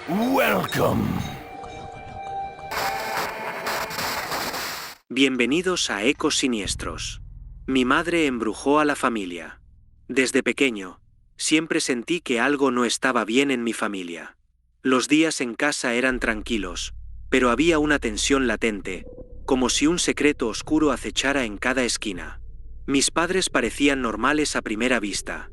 Welcome. Bienvenidos a Ecos Siniestros. Mi madre embrujó a la familia. Desde pequeño, siempre sentí que algo no estaba bien en mi familia. Los días en casa eran tranquilos, pero había una tensión latente, como si un secreto oscuro acechara en cada esquina. Mis padres parecían normales a primera vista.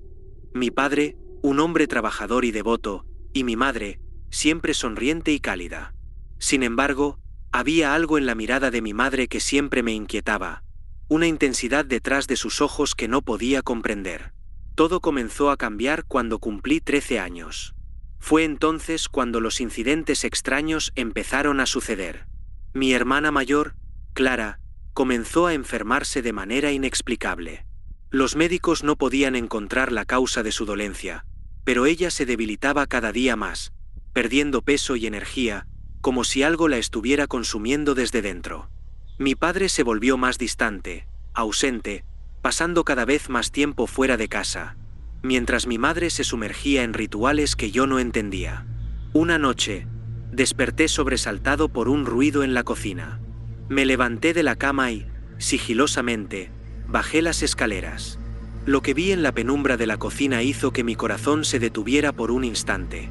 Mi padre, un hombre trabajador y devoto, y mi madre, siempre sonriente y cálida. Sin embargo, había algo en la mirada de mi madre que siempre me inquietaba, una intensidad detrás de sus ojos que no podía comprender. Todo comenzó a cambiar cuando cumplí 13 años. Fue entonces cuando los incidentes extraños empezaron a suceder. Mi hermana mayor, Clara, comenzó a enfermarse de manera inexplicable. Los médicos no podían encontrar la causa de su dolencia, pero ella se debilitaba cada día más, perdiendo peso y energía, como si algo la estuviera consumiendo desde dentro. Mi padre se volvió más distante, ausente, pasando cada vez más tiempo fuera de casa, mientras mi madre se sumergía en rituales que yo no entendía. Una noche, desperté sobresaltado por un ruido en la cocina. Me levanté de la cama y, sigilosamente, bajé las escaleras. Lo que vi en la penumbra de la cocina hizo que mi corazón se detuviera por un instante.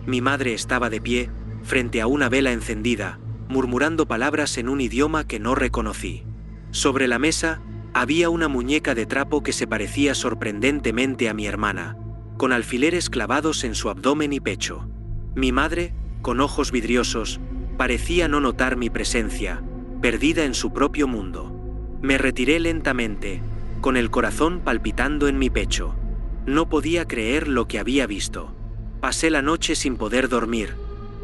Mi madre estaba de pie, frente a una vela encendida, murmurando palabras en un idioma que no reconocí. Sobre la mesa, había una muñeca de trapo que se parecía sorprendentemente a mi hermana, con alfileres clavados en su abdomen y pecho. Mi madre, con ojos vidriosos, parecía no notar mi presencia, perdida en su propio mundo. Me retiré lentamente, con el corazón palpitando en mi pecho. No podía creer lo que había visto. Pasé la noche sin poder dormir,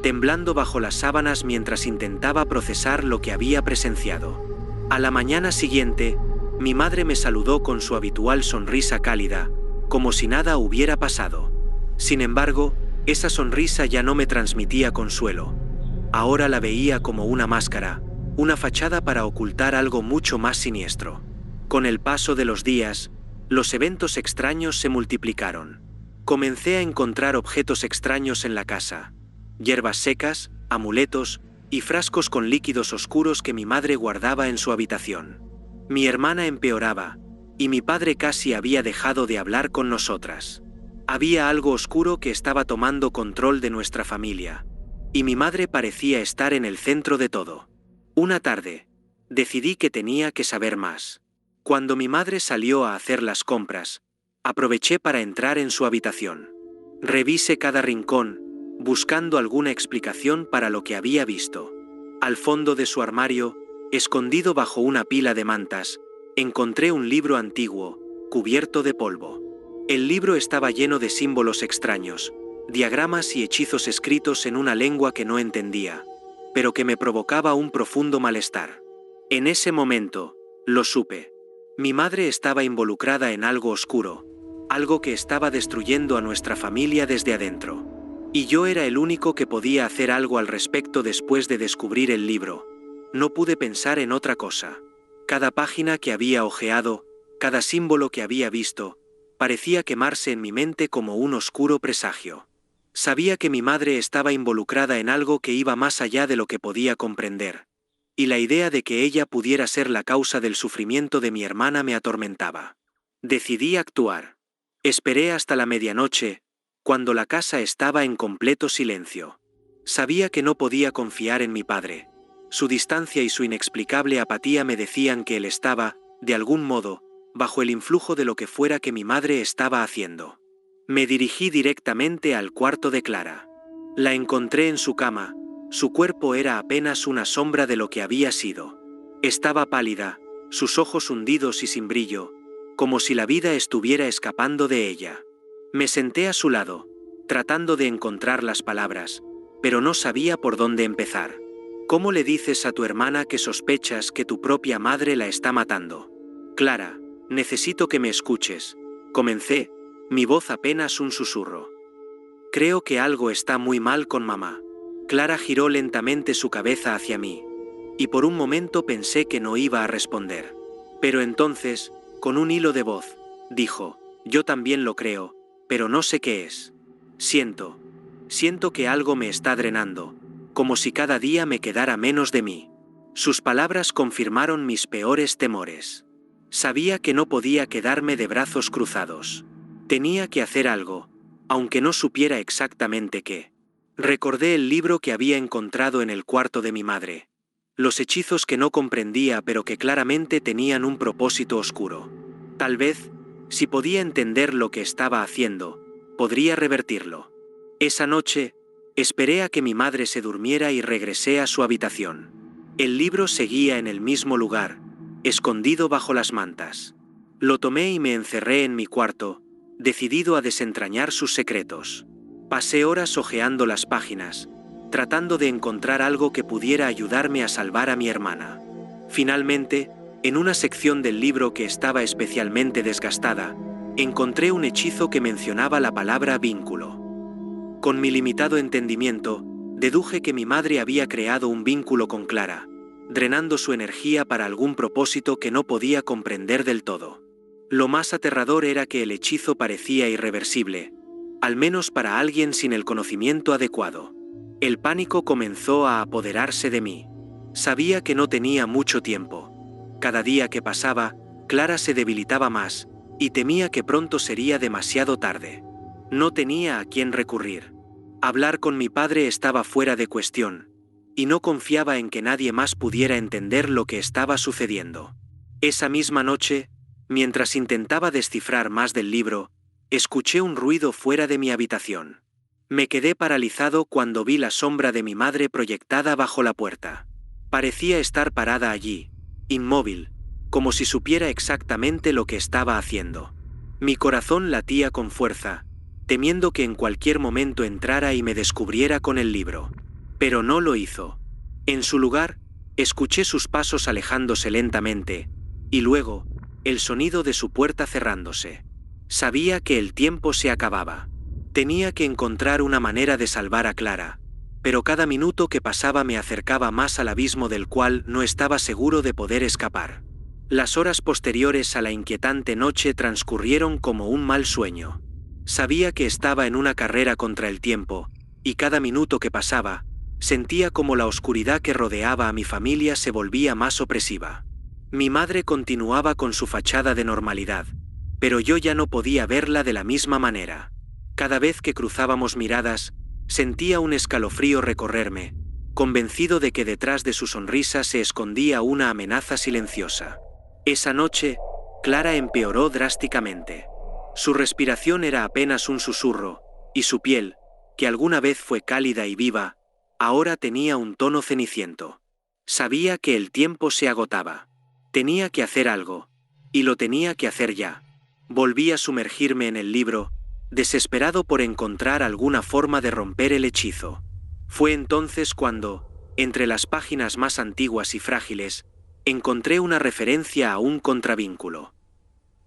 temblando bajo las sábanas mientras intentaba procesar lo que había presenciado. A la mañana siguiente, mi madre me saludó con su habitual sonrisa cálida, como si nada hubiera pasado. Sin embargo, esa sonrisa ya no me transmitía consuelo. Ahora la veía como una máscara, una fachada para ocultar algo mucho más siniestro. Con el paso de los días, los eventos extraños se multiplicaron. Comencé a encontrar objetos extraños en la casa: hierbas secas, amuletos y frascos con líquidos oscuros que mi madre guardaba en su habitación. Mi hermana empeoraba, y mi padre casi había dejado de hablar con nosotras. Había algo oscuro que estaba tomando control de nuestra familia, y mi madre parecía estar en el centro de todo. Una tarde, decidí que tenía que saber más. Cuando mi madre salió a hacer las compras, aproveché para entrar en su habitación. Revisé cada rincón, buscando alguna explicación para lo que había visto. Al fondo de su armario, escondido bajo una pila de mantas, encontré un libro antiguo, cubierto de polvo. El libro estaba lleno de símbolos extraños, diagramas y hechizos escritos en una lengua que no entendía, pero que me provocaba un profundo malestar. En ese momento, lo supe. Mi madre estaba involucrada en algo oscuro, algo que estaba destruyendo a nuestra familia desde adentro. Y yo era el único que podía hacer algo al respecto después de descubrir el libro. No pude pensar en otra cosa. Cada página que había hojeado, cada símbolo que había visto, parecía quemarse en mi mente como un oscuro presagio. Sabía que mi madre estaba involucrada en algo que iba más allá de lo que podía comprender, y la idea de que ella pudiera ser la causa del sufrimiento de mi hermana me atormentaba. Decidí actuar. Esperé hasta la medianoche, cuando la casa estaba en completo silencio. Sabía que no podía confiar en mi padre. Su distancia y su inexplicable apatía me decían que él estaba, de algún modo, bajo el influjo de lo que fuera que mi madre estaba haciendo. Me dirigí directamente al cuarto de Clara. La encontré en su cama. Su cuerpo era apenas una sombra de lo que había sido. Estaba pálida, sus ojos hundidos y sin brillo, como si la vida estuviera escapando de ella. Me senté a su lado, tratando de encontrar las palabras, pero no sabía por dónde empezar. ¿Cómo le dices a tu hermana que sospechas que tu propia madre la está matando? Clara, necesito que me escuches. Comencé, mi voz apenas un susurro. Creo que algo está muy mal con mamá. Clara giró lentamente su cabeza hacia mí, y por un momento pensé que no iba a responder. Pero entonces, con un hilo de voz, dijo: yo también lo creo, pero no sé qué es. Siento que algo me está drenando, como si cada día me quedara menos de mí. Sus palabras confirmaron mis peores temores. Sabía que no podía quedarme de brazos cruzados. Tenía que hacer algo, aunque no supiera exactamente qué. Recordé el libro que había encontrado en el cuarto de mi madre. Los hechizos que no comprendía pero que claramente tenían un propósito oscuro. Tal vez, si podía entender lo que estaba haciendo, podría revertirlo. Esa noche, esperé a que mi madre se durmiera y regresé a su habitación. El libro seguía en el mismo lugar, escondido bajo las mantas. Lo tomé y me encerré en mi cuarto, decidido a desentrañar sus secretos. Pasé horas hojeando las páginas, tratando de encontrar algo que pudiera ayudarme a salvar a mi hermana. Finalmente, en una sección del libro que estaba especialmente desgastada, encontré un hechizo que mencionaba la palabra vínculo. Con mi limitado entendimiento, deduje que mi madre había creado un vínculo con Clara, drenando su energía para algún propósito que no podía comprender del todo. Lo más aterrador era que el hechizo parecía irreversible, al menos para alguien sin el conocimiento adecuado. El pánico comenzó a apoderarse de mí. Sabía que no tenía mucho tiempo. Cada día que pasaba, Clara se debilitaba más, y temía que pronto sería demasiado tarde. No tenía a quién recurrir. Hablar con mi padre estaba fuera de cuestión, y no confiaba en que nadie más pudiera entender lo que estaba sucediendo. Esa misma noche, mientras intentaba descifrar más del libro, escuché un ruido fuera de mi habitación. Me quedé paralizado cuando vi la sombra de mi madre proyectada bajo la puerta. Parecía estar parada allí, inmóvil, como si supiera exactamente lo que estaba haciendo. Mi corazón latía con fuerza, temiendo que en cualquier momento entrara y me descubriera con el libro. Pero no lo hizo. En su lugar, escuché sus pasos alejándose lentamente, y luego, el sonido de su puerta cerrándose. Sabía que el tiempo se acababa. Tenía que encontrar una manera de salvar a Clara, pero cada minuto que pasaba me acercaba más al abismo del cual no estaba seguro de poder escapar. Las horas posteriores a la inquietante noche transcurrieron como un mal sueño. Sabía que estaba en una carrera contra el tiempo, y cada minuto que pasaba, sentía como la oscuridad que rodeaba a mi familia se volvía más opresiva. Mi madre continuaba con su fachada de normalidad, pero yo ya no podía verla de la misma manera. Cada vez que cruzábamos miradas, sentía un escalofrío recorrerme, convencido de que detrás de su sonrisa se escondía una amenaza silenciosa. Esa noche, Clara empeoró drásticamente. Su respiración era apenas un susurro, y su piel, que alguna vez fue cálida y viva, ahora tenía un tono ceniciento. Sabía que el tiempo se agotaba. Tenía que hacer algo, y lo tenía que hacer ya. Volví a sumergirme en el libro, desesperado por encontrar alguna forma de romper el hechizo. Fue entonces cuando, entre las páginas más antiguas y frágiles, encontré una referencia a un contravínculo.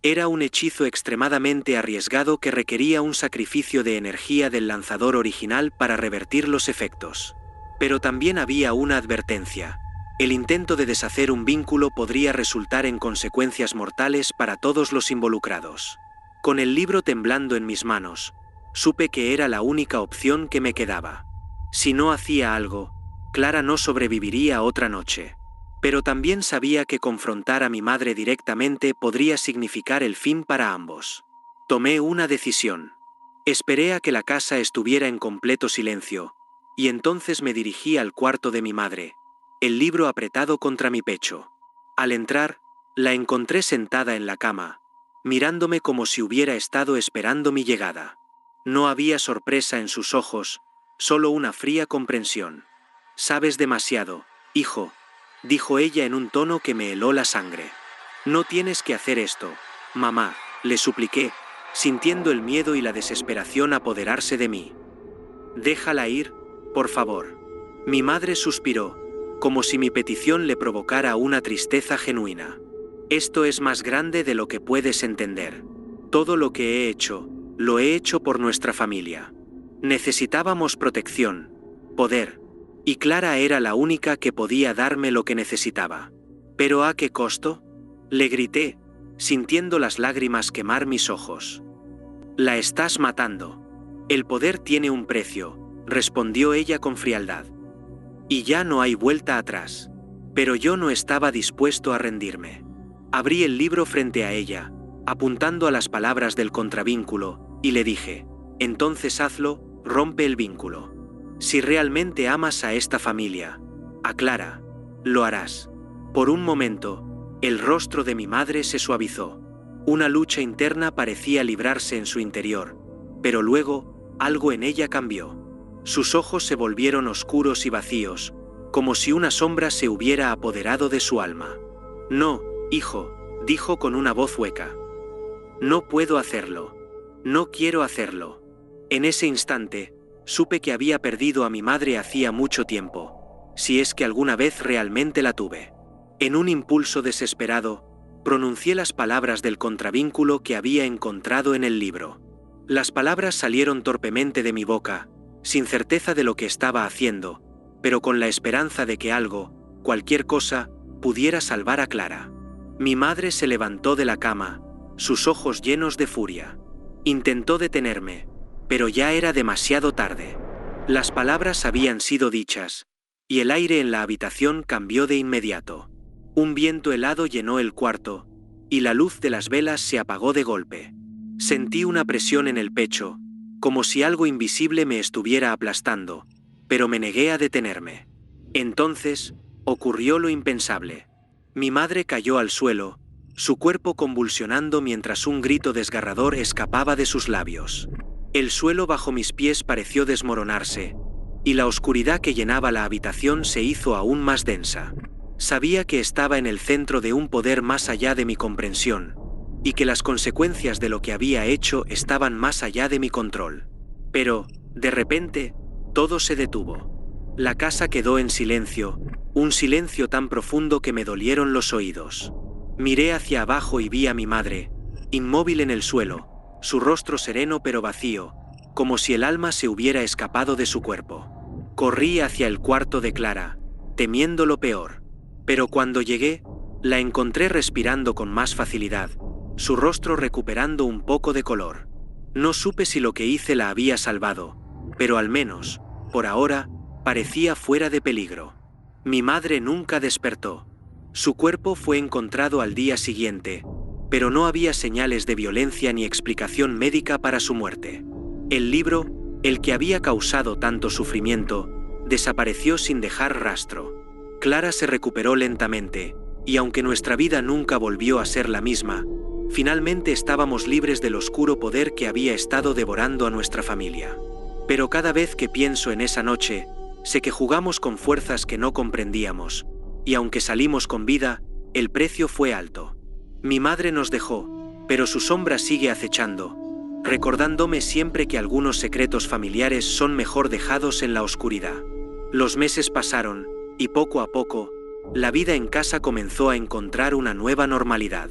Era un hechizo extremadamente arriesgado que requería un sacrificio de energía del lanzador original para revertir los efectos. Pero también había una advertencia. El intento de deshacer un vínculo podría resultar en consecuencias mortales para todos los involucrados. Con el libro temblando en mis manos, supe que era la única opción que me quedaba. Si no hacía algo, Clara no sobreviviría otra noche. Pero también sabía que confrontar a mi madre directamente podría significar el fin para ambos. Tomé una decisión. Esperé a que la casa estuviera en completo silencio, y entonces me dirigí al cuarto de mi madre, el libro apretado contra mi pecho. Al entrar, la encontré sentada en la cama, mirándome como si hubiera estado esperando mi llegada. No había sorpresa en sus ojos, solo una fría comprensión. «Sabes demasiado, hijo», dijo ella en un tono que me heló la sangre. «No tienes que hacer esto, mamá», le supliqué, sintiendo el miedo y la desesperación apoderarse de mí. «Déjala ir, por favor». Mi madre suspiró, como si mi petición le provocara una tristeza genuina. «Esto es más grande de lo que puedes entender. Todo lo que he hecho, lo he hecho por nuestra familia. Necesitábamos protección, poder, y Clara era la única que podía darme lo que necesitaba. ¿Pero a qué costo?», le grité, sintiendo las lágrimas quemar mis ojos. «La estás matando. El poder tiene un precio, respondió ella con frialdad. Y ya no hay vuelta atrás. Pero yo no estaba dispuesto a rendirme. Abrí el libro frente a ella, apuntando a las palabras del contravínculo, y le dije: entonces hazlo, rompe el vínculo. Si realmente amas a esta familia, a Clara, lo harás. Por un momento, el rostro de mi madre se suavizó. Una lucha interna parecía librarse en su interior, pero luego, algo en ella cambió. Sus ojos se volvieron oscuros y vacíos, como si una sombra se hubiera apoderado de su alma. No, hijo, dijo con una voz hueca. No puedo hacerlo. No quiero hacerlo. En ese instante, supe que había perdido a mi madre hacía mucho tiempo, si es que alguna vez realmente la tuve. En un impulso desesperado, pronuncié las palabras del contravínculo que había encontrado en el libro. Las palabras salieron torpemente de mi boca, sin certeza de lo que estaba haciendo, pero con la esperanza de que algo, cualquier cosa, pudiera salvar a Clara. Mi madre se levantó de la cama, sus ojos llenos de furia. Intentó detenerme, pero ya era demasiado tarde. Las palabras habían sido dichas, y el aire en la habitación cambió de inmediato. Un viento helado llenó el cuarto, y la luz de las velas se apagó de golpe. Sentí una presión en el pecho, como si algo invisible me estuviera aplastando, pero me negué a detenerme. Entonces, ocurrió lo impensable. Mi madre cayó al suelo, su cuerpo convulsionando mientras un grito desgarrador escapaba de sus labios. El suelo bajo mis pies pareció desmoronarse, y la oscuridad que llenaba la habitación se hizo aún más densa. Sabía que estaba en el centro de un poder más allá de mi comprensión, y que las consecuencias de lo que había hecho estaban más allá de mi control. Pero, de repente, todo se detuvo. La casa quedó en silencio, un silencio tan profundo que me dolieron los oídos. Miré hacia abajo y vi a mi madre, inmóvil en el suelo, su rostro sereno pero vacío, como si el alma se hubiera escapado de su cuerpo. Corrí hacia el cuarto de Clara, temiendo lo peor. Pero cuando llegué, la encontré respirando con más facilidad, su rostro recuperando un poco de color. No supe si lo que hice la había salvado, pero al menos, por ahora, parecía fuera de peligro. Mi madre nunca despertó. Su cuerpo fue encontrado al día siguiente, pero no había señales de violencia ni explicación médica para su muerte. El libro, el que había causado tanto sufrimiento, desapareció sin dejar rastro. Clara se recuperó lentamente, y aunque nuestra vida nunca volvió a ser la misma, finalmente estábamos libres del oscuro poder que había estado devorando a nuestra familia. Pero cada vez que pienso en esa noche, sé que jugamos con fuerzas que no comprendíamos, y aunque salimos con vida, el precio fue alto. Mi madre nos dejó, pero su sombra sigue acechando, recordándome siempre que algunos secretos familiares son mejor dejados en la oscuridad. Los meses pasaron, y poco a poco, la vida en casa comenzó a encontrar una nueva normalidad.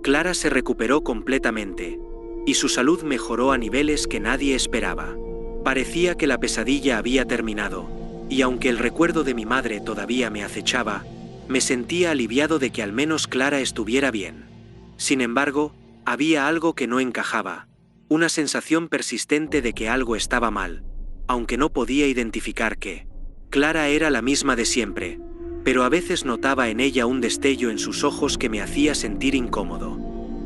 Clara se recuperó completamente, y su salud mejoró a niveles que nadie esperaba. Parecía que la pesadilla había terminado, y aunque el recuerdo de mi madre todavía me acechaba, me sentía aliviado de que al menos Clara estuviera bien. Sin embargo, había algo que no encajaba, una sensación persistente de que algo estaba mal, aunque no podía identificar qué. Clara era la misma de siempre, pero a veces notaba en ella un destello en sus ojos que me hacía sentir incómodo.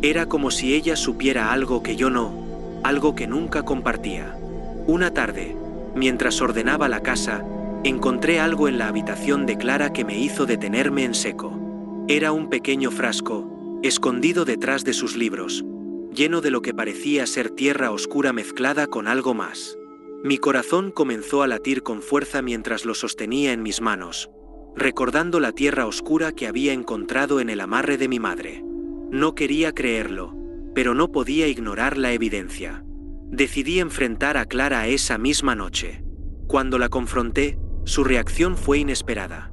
Era como si ella supiera algo que yo no, algo que nunca compartía. Una tarde, mientras ordenaba la casa, encontré algo en la habitación de Clara que me hizo detenerme en seco. Era un pequeño frasco, escondido detrás de sus libros, lleno de lo que parecía ser tierra oscura mezclada con algo más. Mi corazón comenzó a latir con fuerza mientras lo sostenía en mis manos, recordando la tierra oscura que había encontrado en el amarre de mi madre. No quería creerlo, pero no podía ignorar la evidencia. Decidí enfrentar a Clara esa misma noche. Cuando la confronté, su reacción fue inesperada.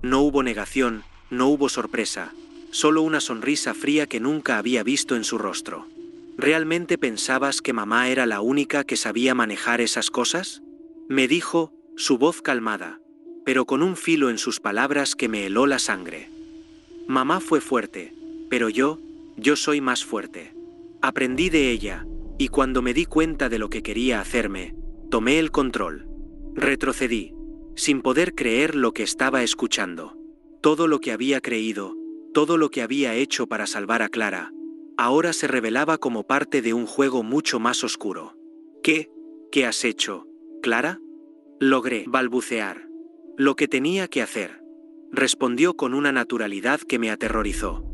No hubo negación, no hubo sorpresa, solo una sonrisa fría que nunca había visto en su rostro. ¿Realmente pensabas que mamá era la única que sabía manejar esas cosas? Me dijo, su voz calmada, pero con un filo en sus palabras que me heló la sangre. Mamá fue fuerte, pero yo soy más fuerte. Aprendí de ella, Y cuando me di cuenta de lo que quería hacerme, tomé el control. Retrocedí, sin poder creer lo que estaba escuchando. Todo lo que había creído, todo lo que había hecho para salvar a Clara, ahora se revelaba como parte de un juego mucho más oscuro. ¿Qué has hecho, Clara? Logré balbucear. Lo que tenía que hacer, respondió con una naturalidad que me aterrorizó.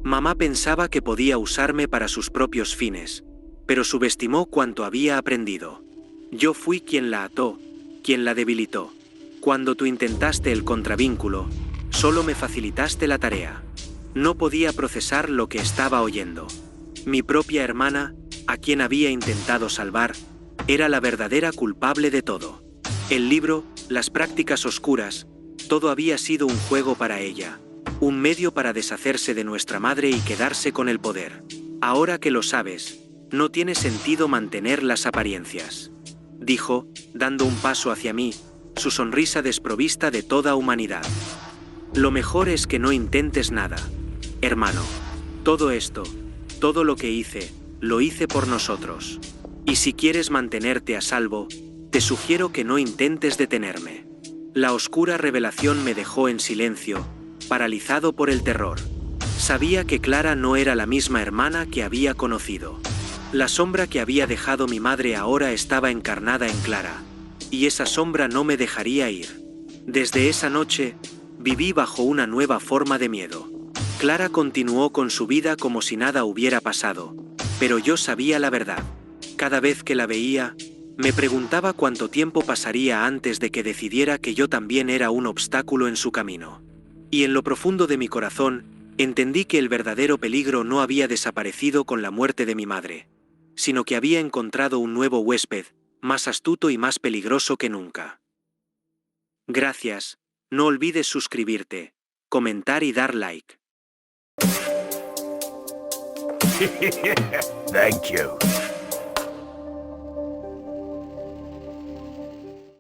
Mamá pensaba que podía usarme para sus propios fines, pero subestimó cuanto había aprendido. Yo fui quien la ató, quien la debilitó. Cuando tú intentaste el contravínculo, solo me facilitaste la tarea. No podía procesar lo que estaba oyendo. Mi propia hermana, a quien había intentado salvar, era la verdadera culpable de todo. El libro, las prácticas oscuras, todo había sido un juego para ella, un medio para deshacerse de nuestra madre y quedarse con el poder. Ahora que lo sabes, no tiene sentido mantener las apariencias, dijo, dando un paso hacia mí, su sonrisa desprovista de toda humanidad. Lo mejor es que no intentes nada, hermano. Todo esto, todo lo que hice, lo hice por nosotros. Y si quieres mantenerte a salvo, te sugiero que no intentes detenerme. La oscura revelación me dejó en silencio, paralizado por el terror. Sabía que Clara no era la misma hermana que había conocido. La sombra que había dejado mi madre ahora estaba encarnada en Clara, y esa sombra no me dejaría ir. Desde esa noche, viví bajo una nueva forma de miedo. Clara continuó con su vida como si nada hubiera pasado, pero yo sabía la verdad. Cada vez que la veía, me preguntaba cuánto tiempo pasaría antes de que decidiera que yo también era un obstáculo en su camino. Y en lo profundo de mi corazón, entendí que el verdadero peligro no había desaparecido con la muerte de mi madre, sino que había encontrado un nuevo huésped, más astuto y más peligroso que nunca. Gracias, no olvides suscribirte, comentar y dar like. Thank you.